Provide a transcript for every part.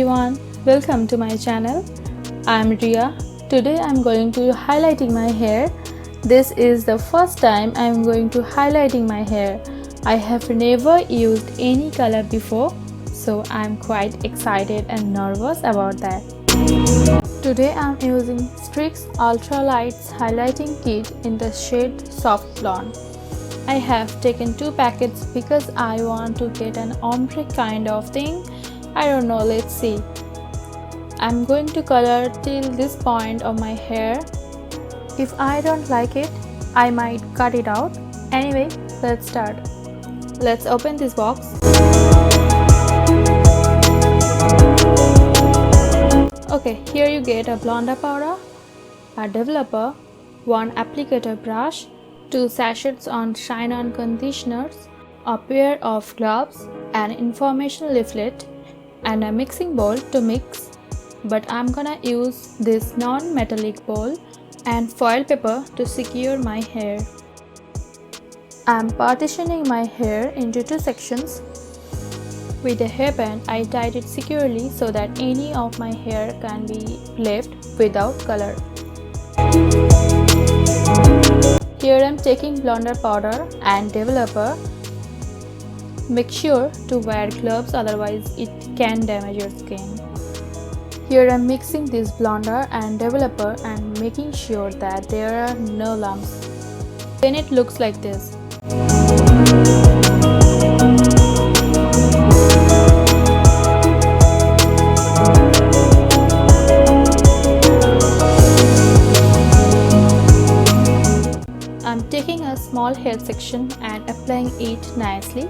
everyone, welcome to my channel. I'm Riya. Today I'm going to highlighting my hair. This is the first time I'm going to highlighting my hair. I have never used any color before, so I'm quite excited and nervous about that. Today I'm using streax ultralights highlighting kit in the shade soft blonde. I have taken 2 packets because I want to get an ombre kind of thing. I don't know, let's see. I'm going to color till this point of my hair. If I don't like it, I might cut it out. Anyway, let's start. Let's open this box. Okay, here you get a blonder powder, a developer, 1 applicator brush, 2 sachets on shine-on conditioners, a pair of gloves, an information leaflet, and a mixing bowl to mix. But I'm gonna use this non-metallic bowl and foil paper to secure my hair. I'm partitioning my hair into 2 sections. With a hairband, I tied it securely so that any of my hair can be left without color. Here I'm taking blonder powder and developer. Make sure to wear gloves, otherwise it can damage your skin. Here I'm mixing this blonder and developer and making sure that there are no lumps. Then it looks like this. I'm taking a small hair section and applying it nicely.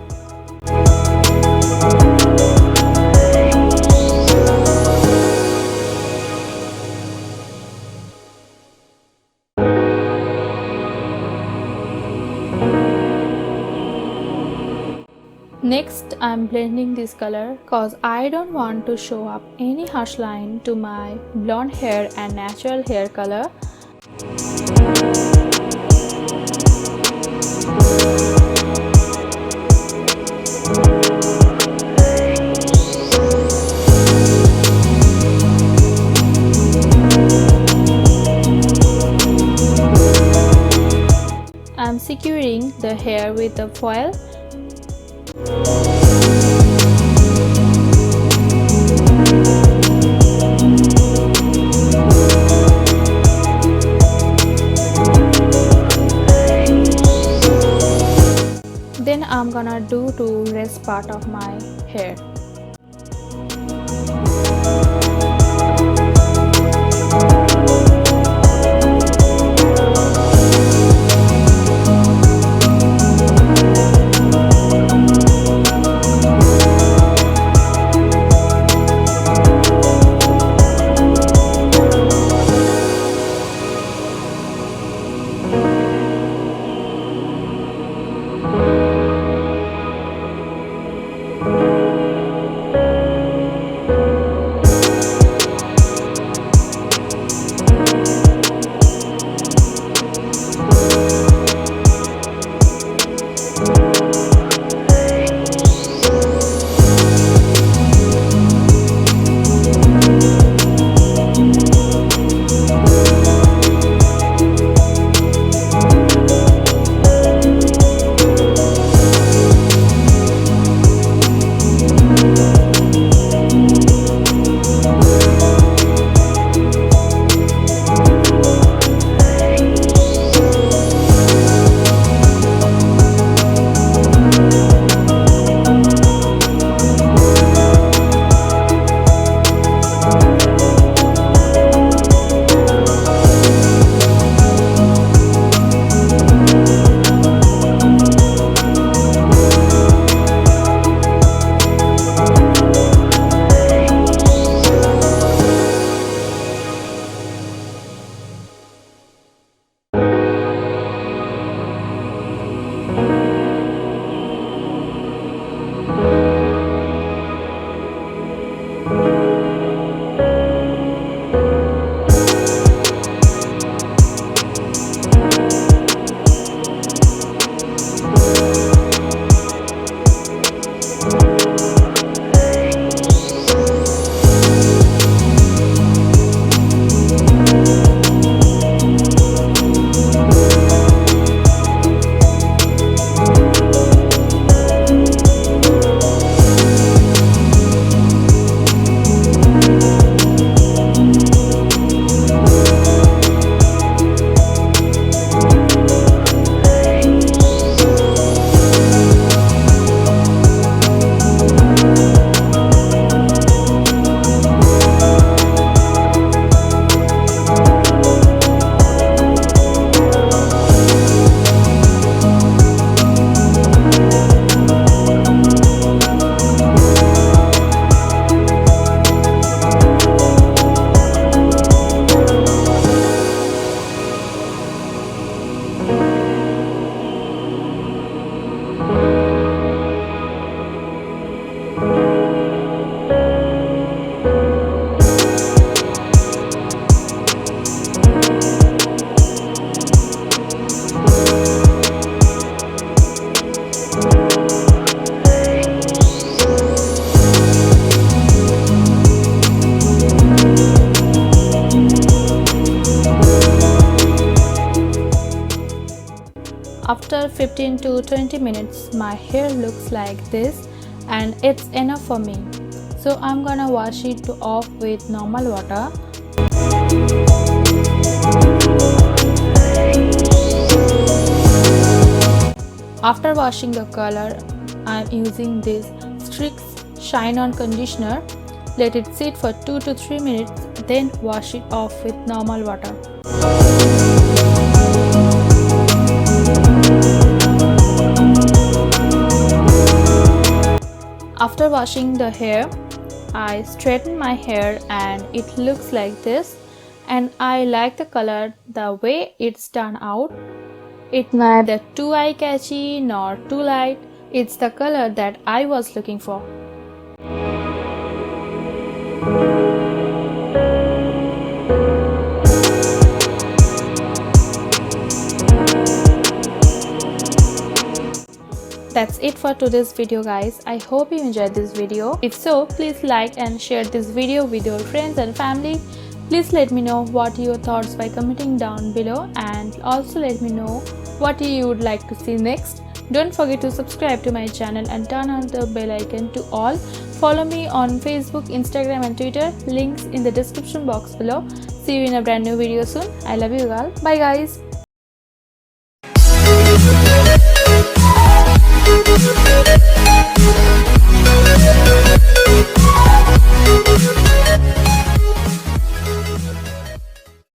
Next, I'm blending this color cause I don't want to show up any harsh line to my blonde hair and natural hair color. I'm securing the hair with the foil. Then I'm gonna do to rest part of my hair. After 15 to 20 minutes, my hair looks like this and it's enough for me. So I'm gonna wash it off with normal water. After washing the color, I'm using this streax shine on conditioner. Let it sit for 2 to 3 minutes, then wash it off with normal water. After washing the hair, I straighten my hair and it looks like this, and I like the color the way it's turned out. It's neither too eye-catchy nor too light. It's the color that I was looking for. That's it for today's video, guys. I hope you enjoyed this video. If so, please like and share this video with your friends and family. Please let me know what your thoughts by commenting down below, and also let me know what you would like to see next. Don't forget to subscribe to my channel and turn on the bell icon to all. Follow me on Facebook, Instagram and Twitter. Links in the description box below. See you in a brand new video soon. I love you all. Bye guys.